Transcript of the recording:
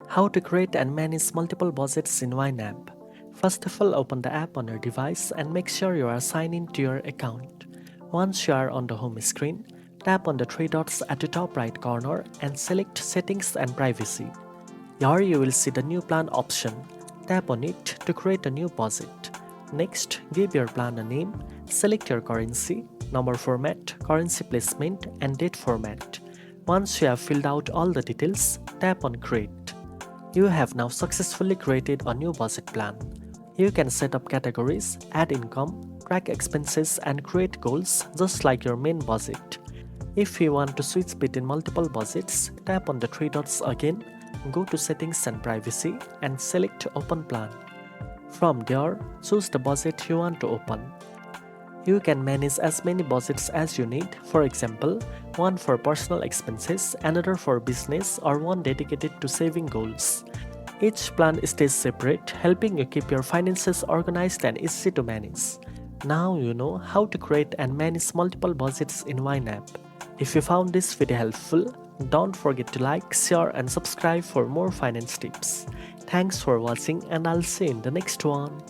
How to create and manage multiple budgets in YNAB. First of all, open the app on your device and make sure you are signed in to your account. Once you are on the home screen, tap on the three dots at the top right corner and select Settings and Privacy. Here you will see the New Plan option. Tap on it to create a new budget. Next, give your plan a name, select your currency, number format, currency placement, and date format. Once you have filled out all the details, tap on Create. You have now successfully created a new budget plan. You can set up categories, add income, track expenses, and create goals just like your main budget. If you want to switch between multiple budgets, tap on the three dots again, go to Settings and Privacy, and select Open Plan. From there, choose the budget you want to open. You can manage as many budgets as you need, for example, one for personal expenses, another for business, or one dedicated to saving goals. Each plan stays separate, helping you keep your finances organized and easy to manage. Now you know how to create and manage multiple budgets in YNAB. If you found this video helpful, don't forget to like, share, and subscribe for more finance tips. Thanks for watching, and I'll see you in the next one.